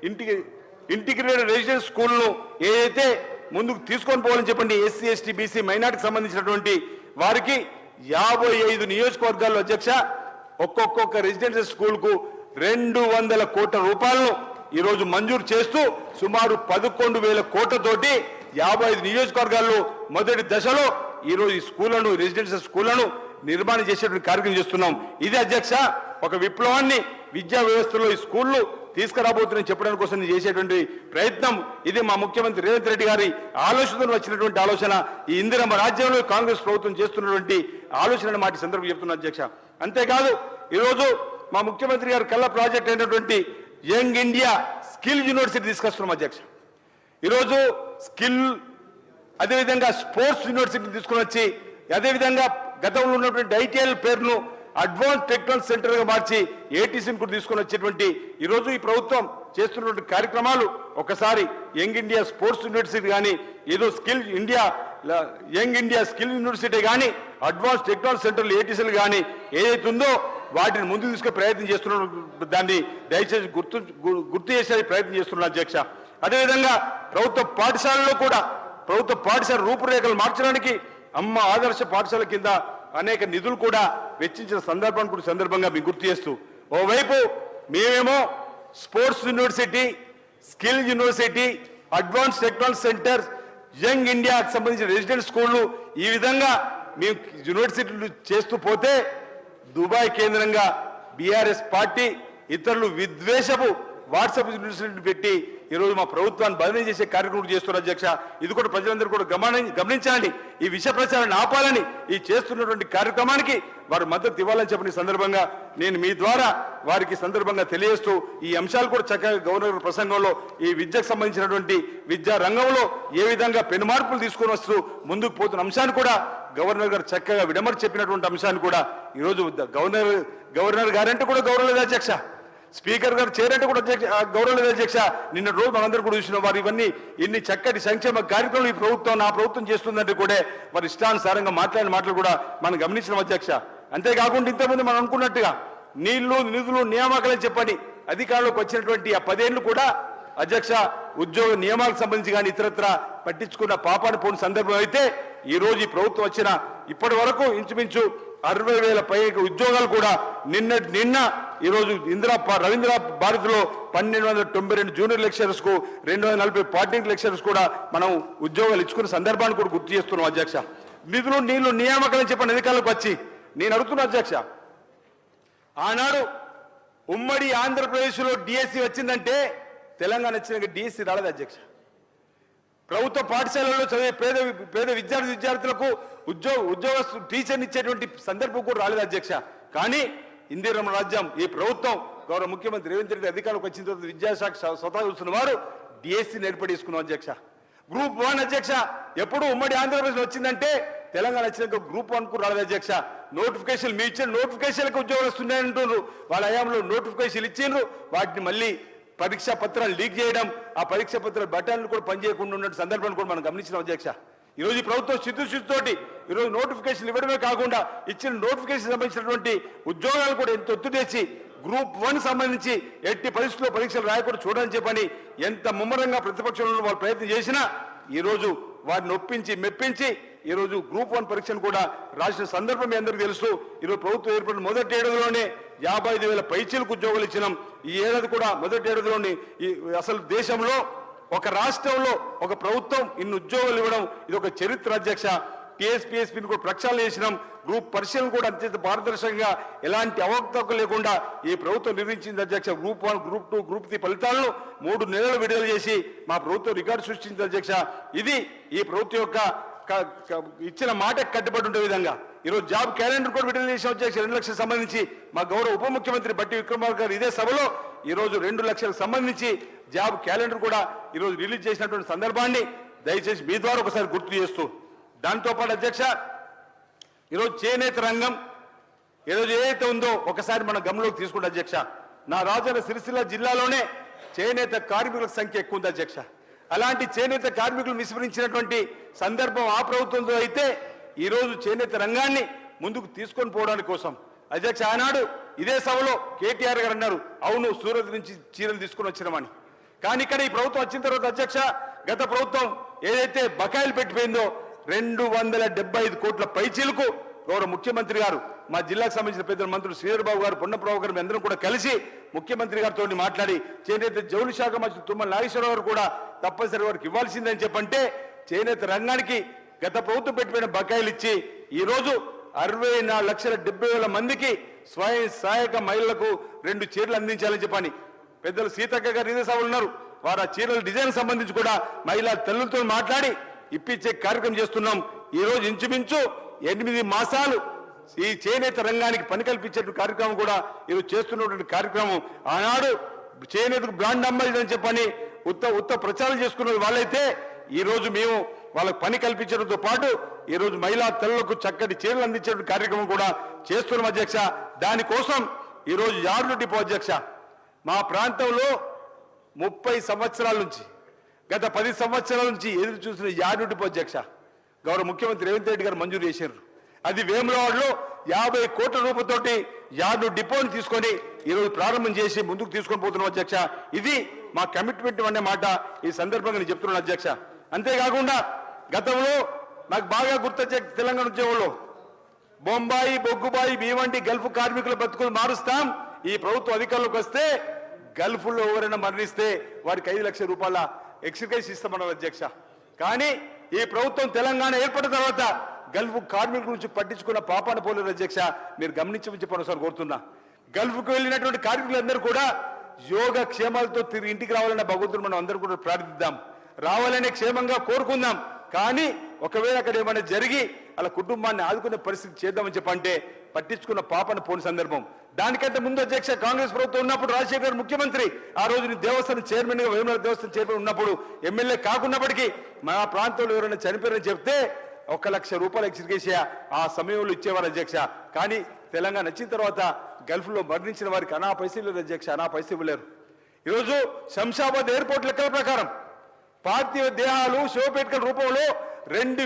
Integrated residence స్కూల్ను ఏదైతే ముందుకు తీసుకొని పోవాలని చెప్పండి ఎస్సీ ఎస్టీ బీసీ మైనార్టీకి సంబంధించినటువంటి వారికి 55 నియోజకవర్గాల్లో అధ్యక్ష ఒక్కొక్క రెసిడెన్షియల్ స్కూల్కు 200 కోట్ల రూపాయలను ఈరోజు మంజూరు చేస్తూ సుమారు 11,000 కోట్లతోటి 55 నియోజకవర్గాల్లో మొదటి దశలో ఈరోజు ఈ స్కూళ్లను రెసిడెన్షియల్ స్కూళ్లను నిర్మాణం చేసేటువంటి కార్యక్రమం చేస్తున్నాం. ఇది అధ్యక్ష ఒక విప్లవాన్ని విద్యా వ్యవస్థలో ఈ స్కూళ్లు తీసుకురాబోతుందని చెప్పడానికి కోసం చేసేటువంటి ప్రయత్నం. ఇది మా ముఖ్యమంత్రి రేవంత్ రెడ్డి గారి ఆలోచనలు వచ్చినటువంటి ఆలోచన. ఈ ఇందిరమ్మ రాజ్యంలో కాంగ్రెస్ ప్రభుత్వం చేస్తున్నటువంటి ఆలోచన మాట సందర్భం చెప్తున్నా అధ్యక్ష. అంతేకాదు ఈరోజు మా ముఖ్యమంత్రి గారి కళ్ళ ప్రాజెక్ట్ అయినటువంటి యంగ్ ఇండియా స్కిల్ యూనివర్సిటీ తీసుకొస్తున్నాం అధ్యక్ష. ఈరోజు స్కిల్ అదేవిధంగా స్పోర్ట్స్ యూనివర్సిటీ తీసుకుని వచ్చి అదేవిధంగా గతంలో ఉన్నటువంటి ఐటీఎల్ పేరును అడ్వాన్స్ టెక్నాలజీ సెంటర్ గా మార్చి ఏటీసీని కూడా తీసుకొని వచ్చేటువంటి ఈరోజు ఈ ప్రభుత్వం చేస్తున్నటువంటి కార్యక్రమాలు ఒకసారి యంగ్ ఇండియా స్పోర్ట్స్ యూనివర్సిటీ కానీ ఏదో skill India young India skill university కానీ అడ్వాన్స్ టెక్నాలజీ సెంటర్లు ఏటీసీలు కానీ ఏదైతే ఉందో వాటిని ముందుకు తీసుకునే ప్రయత్నం చేస్తున్న దాన్ని దయచేసి గుర్తు చేసే ప్రయత్నం చేస్తున్నారు అధ్యక్ష. అదేవిధంగా ప్రభుత్వ పాఠశాలలో కూడా ప్రభుత్వ పాఠశాల రూపురేఖలు మార్చడానికి అమ్మ ఆదర్శ పాఠశాల కింద అనేక నిధులు కూడా వెచ్చించిన సందర్భంగా మీకు గుర్తు చేస్తూ ఓవైపు మేమేమో sports university skill university advance technology centre young ఇండియాకి సంబంధించిన రెసిడెంట్ స్కూళ్లు ఈ విధంగా మేము యూనివర్సిటీలు చేస్తూ పోతే దుబాయ్ కేంద్రంగా బీఆర్ఎస్ పార్టీ ఇతరులు విద్వేషపు వాట్సాప్ యూనివర్సిటీని పెట్టి ఈరోజు మా ప్రభుత్వాన్ని బదిలీ చేసే కార్యక్రమం చేస్తున్నారు అధ్యక్ష. ఇది కూడా ప్రజలందరూ కూడా గమనించాలని ఈ విష ప్రచారాన్ని ఆపాలని ఈ చేస్తున్నటువంటి కార్యక్రమానికి వారు మద్దతు ఇవ్వాలని చెప్పిన సందర్భంగా నేను మీ ద్వారా వారికి సందర్భంగా తెలియజేస్తూ ఈ అంశాలు కూడా చక్కగా గవర్నర్ ప్రసంగంలో ఈ విద్యకు సంబంధించినటువంటి విద్యా రంగంలో ఏ విధంగా పెను మార్పులు తీసుకొని వస్తూ ముందుకు పోతున్న అంశాన్ని కూడా గవర్నర్ గారు చక్కగా విడమరి చెప్పినటువంటి అంశాన్ని కూడా ఈరోజు గవర్నర్ గారంటే కూడా గౌరవం లేదు అధ్యక్ష. స్పీకర్ గారు చేరంటే కూడా గౌరవం లేదు అధ్యక్ష. నిన్న రోజు మనందరూ కూడా చూసిన వారు ఇవన్నీ ఇన్ని చక్కటి సంక్షేమ కార్యక్రమాలు ఈ ప్రభుత్వం నా ప్రభుత్వం చేస్తుందంటే కూడా వారి ఇష్టానుసారంగా మాట్లాడిన మాటలు కూడా మనం గమనించిన అధ్యక్ష. అంతేకాకుండా ఇంతకుముందు మనం అనుకున్నట్టుగా నీళ్లు నిధులు నియామకాలని చెప్పని అధికారంలోకి వచ్చినటువంటి ఆ 10 ఏళ్లు కూడా అధ్యక్ష ఉద్యోగ నియమాలకు సంబంధించి కానీ ఇతరత్ర పట్టించుకున్న పాపాన్ని పోని సందర్భం అయితే ఈ రోజు ఈ ప్రభుత్వం వచ్చిన ఇప్పటి వరకు ఇంచుమించు 60,000 పైగా ఉద్యోగాలు కూడా నిన్న ఈరోజు రవీంద్ర భారతిలో 1292 జూనియర్ లెక్చరర్స్ కు 240 పార్టీనిక్ లెక్చరర్స్ కూడా మనం ఉద్యోగాలు ఇచ్చుకున్న సందర్భాన్ని కూడా గుర్తు చేస్తున్నాం అధ్యక్ష. నిధులు నీళ్లు నియామకాలని చెప్పిన అధికారులకు వచ్చి నేను అడుగుతున్నా అధ్యక్ష, ఆనాడు ఉమ్మడి ఆంధ్రప్రదేశ్లో డిఎస్సి వచ్చిందంటే తెలంగాణ వచ్చినాక డిఎస్సి రాలేదు అధ్యక్ష. ప్రభుత్వ పాఠశాలలో చదివే పేద విద్యార్థులకు ఉద్యోగ టీచర్ని ఇచ్చేటువంటి సందర్భం కూడా రాలేదు అధ్యక్ష. కానీ ఇందిరమ్మ రాజ్యం ఈ ప్రభుత్వం గౌరవ ముఖ్యమంత్రి రేవంత్ రెడ్డి అధికారంలోకి వచ్చిన తర్వాత విద్యాశాఖ స్వతహా చూస్తున్న వారు డిఎస్సిని ఏర్పడేసుకున్నాం అధ్యక్ష. గ్రూప్ 1 అధ్యక్ష ఎప్పుడు ఉమ్మడి ఆంధ్రప్రదేశ్ వచ్చిందంటే తెలంగాణ వచ్చినాక గ్రూప్ 1 కు రాలేదు అధ్యక్ష. నోటిఫికేషన్ మీ ఇచ్చిన నోటిఫికేషన్లకు ఉద్యోగాలు వస్తున్నాయంటున్నారు. వాళ్ళ హయాంలో నోటిఫికేషన్ ఇచ్చిండ్రు, వాటిని మళ్ళీ పరీక్షా పత్రాలు లీక్ చేయడం, ఆ పరీక్షా పత్రాల బటన్లు కూడా పనిచేయకుండా ఉన్న సందర్భాన్ని కూడా మనం గమనించిన అధ్యక్ష. ఈరోజు ఈ ప్రభుత్వం చిత్తశుద్ధితోటి ఈరోజు నోటిఫికేషన్ ఇవ్వడమే కాకుండా ఇచ్చిన నోటిఫికేషన్ సంబంధించినటువంటి ఉద్యోగాలు కూడా ఎంత ఒత్తిడి తెచ్చి గ్రూప్ 1 సంబంధించి ఎట్టి పరిస్థితుల్లో పరీక్షలు రాయకుండా చూడని చెప్పని ఎంత ముమ్మరంగా ప్రతిపక్షంలో వాళ్ళు ప్రయత్నం చేసినా ఈరోజు వారిని ఒప్పించి మెప్పించి ఈరోజు గ్రూప్ 1 పరీక్షను కూడా రాసిన సందర్భం మీ అందరికీ తెలుసు. ఈరోజు ప్రభుత్వం ఏర్పడిన మొదటి ఏడాదిలోనే 55,000 పైచీలకు ఉద్యోగాలు ఇచ్చినాం. ఈ ఏడాది కూడా మొదటి ఏడాదిలోని అసలు దేశంలో ఒక రాష్ట్రంలో ఒక ప్రభుత్వం ఇన్ని ఉద్యోగాలు ఇవ్వడం ఇది ఒక చరిత్ర అధ్యక్ష. టీఎస్పీఎస్పీని కూడా ప్రక్షాళన చేసినాం. గ్రూప్ పరిశీలన కూడా అత్యంత పారదర్శకంగా ఎలాంటి అవకతవకలు లేకుండా ఈ ప్రభుత్వం నిర్వహించింది అధ్యక్ష. గ్రూప్ 1 గ్రూప్ 2 గ్రూప్ 3 ఫలితాలను 3 నెలలు విడుదల చేసి మా ప్రభుత్వం రికార్డు సృష్టించింది అధ్యక్ష. ఇది ఈ ప్రభుత్వం యొక్క ఇచ్చిన మాటకు కట్టుబడి ఉండే విధంగా ఈరోజు జాబ్ క్యాలెండర్ కూడా విడుదల చేసిన అధ్యక్ష. 2 లక్షలకు సంబంధించి మా గౌరవ ఉప ముఖ్యమంత్రి బట్టి విక్రమార్క గారు ఇదే సభలో ఈరోజు 2 లక్షలకు సంబంధించి జాబ్ క్యాలెండర్ కూడా ఈరోజు రిలీజ్ చేసినటువంటి సందర్భాన్ని దయచేసి మీ ద్వారా ఒకసారి గుర్తు చేస్తూ దాంతోపాటు అధ్యక్ష ఈరోజు చేనేత రంగం ఈరోజు ఏదైతే ఉందో ఒకసారి మన గమనంలోకి తీసుకుంటే అధ్యక్ష, నా రాజన్న సిరిసిల్ల జిల్లాలోనే చేనేత కార్మికుల సంఖ్య ఎక్కువ ఉంది అధ్యక్ష. అలాంటి చేనేత కార్మికులు విస్మరించినటువంటి సందర్భం ఆ ప్రభుత్వంతో అయితే ఈరోజు చేనేత రంగాన్ని ముందుకు తీసుకొని పోవడానికి కోసం అధ్యక్ష ఆనాడు ఇదే సభలో కేటీఆర్ గారు అన్నారు, అవును సూరత్ నుంచి చీరలు తీసుకొని వచ్చినామని. కానీ ఇక్కడ ఈ ప్రభుత్వం వచ్చిన తర్వాత అధ్యక్ష గత ప్రభుత్వం ఏదైతే బకాయిలు పెట్టిపోయిందో 275 కోట్ల పైచీలకు గౌరవ ముఖ్యమంత్రి గారు మా జిల్లాకు సంబంధించిన పెద్దల మంత్రులు శ్రీధర్ బాబు గారు పొన్నప్రభు గారు అందరం కూడా కలిసి ముఖ్యమంత్రి గారితో మాట్లాడి చేనేత జౌళి శాఖ మంత్రి తుమ్మల నాగేశ్వరరావు గారు కూడా తప్పనిసరి వారికి ఇవ్వాల్సిందని చెప్పంటే చేనేత రంగానికి గత ప్రభుత్వం పెట్టిపోయిన బకాయిలు ఇచ్చి ఈ రోజు 64,70,000 మందికి స్వయం సహాయక మహిళలకు 2 చీరలు అందించాలని చెప్పని పెద్దలు సీతక్క గారు ఇదే సభలు ఉన్నారు. వారు ఆ చీరల డిజైన్ సంబంధించి కూడా మహిళా తల్లులతో మాట్లాడి ఇప్పించే కార్యక్రమం చేస్తున్నాం. ఈ రోజు ఇంచుమించు 8 మాసాలు ఈ చేనేత రంగానికి పని కల్పించే కార్యక్రమం కూడా ఈరోజు చేస్తున్నటువంటి కార్యక్రమం. ఆనాడు చేనేతకు బ్రాండ్ అంబాసిడర్ చెప్పని ఉత్త ప్రచారం చేసుకున్న వాళ్ళైతే ఈ రోజు మేము వాళ్ళకు పని కల్పించడంతో పాటు ఈ రోజు మహిళా తల్లులకు చక్కటి చీరలు అందించే కార్యక్రమం కూడా చేస్తున్నాం అధ్యక్ష. దానికోసం ఈ రోజు యార్డు డిపో అధ్యక్ష మా ప్రాంతంలో 30 సంవత్సరాల నుంచి గత 10 సంవత్సరాల నుంచి ఎదురు చూసిన యార్డు డిపో అధ్యక్ష గౌరవ ముఖ్యమంత్రి రేవంత్ రెడ్డి గారు మంజూరు చేశారు. అది వేములవాడలో 50 కోట్ల రూపాయలతోటి యార్డు డిపోని తీసుకొని ఈరోజు ప్రారంభం చేసి ముందుకు తీసుకొని పోతున్నాం అధ్యక్ష. ఇది మా కమిట్మెంట్ అనే మాట ఈ సందర్భంగా నేను చెప్తున్నాను అధ్యక్ష. అంతేకాకుండా గతంలో నాకు బాగా గుర్తొచ్చే తెలంగాణ ఉద్యమంలో బొంబాయి బొగ్గుబాయి భీవంటి గల్ఫ్ కార్మికుల బతుకులు మారుస్తాం, ఈ ప్రభుత్వం అధికారంలోకి వస్తే గల్ఫ్లో ఎవరైనా మరణిస్తే వారికి 5 లక్షల రూపాయల ఎక్స్గ్రేస్ ఇస్తామన్నారు అధ్యక్ష. కానీ ఈ ప్రభుత్వం తెలంగాణ ఏర్పడిన తర్వాత గల్ఫ్ కార్మికుల నుంచి పట్టించుకున్న పాపాన పోలేదు అధ్యక్ష. మీరు గమనించమని చెప్పని ఒకసారి కోరుతున్నా. గల్ఫ్కు వెళ్ళినటువంటి కార్మికులందరూ కూడా యోగ క్షేమాలతో తిరిగి ఇంటికి రావాలన్న భగవంతుడు మనం అందరూ కూడా ప్రార్థిద్దాం, రావాలనే క్షేమంగా కోరుకుందాం. కానీ ఒకవేళ అక్కడ ఏమైనా జరిగి అలా కుటుంబాన్ని ఆదుకునే పరిస్థితి చేద్దామని చెప్పంటే పట్టించుకున్న పాపన పోని సందర్భం. దానికంటే ముందు అధ్యక్ష కాంగ్రెస్ ప్రభుత్వం ఉన్నప్పుడు రాజశేఖర్ గారు ముఖ్యమంత్రి, ఆ రోజు నేను దేవస్థానం చైర్మన్ గా వేములవాడ దేవస్థానం చైర్మన్ ఉన్నప్పుడు ఎమ్మెల్యే కాకున్నప్పటికీ మా ప్రాంతంలో ఎవరైనా చనిపోయారని చెప్తే 1 లక్ష రూపాయలు ఎక్స్గ్రేషియా ఆ సమయంలో ఇచ్చేవారు అధ్యక్ష. కానీ తెలంగాణ వచ్చిన తర్వాత గల్ఫ్ లో మరణించిన వారికి అనా పైసలు లేరు అధ్యక్ష, అనా పైసలు ఇవ్వలేరు. ఈరోజు శంషాబాద్ ఎయిర్పోర్ట్ లెక్కల ప్రకారం పార్థివ దేహాలు శివపేటకల రూపంలో 2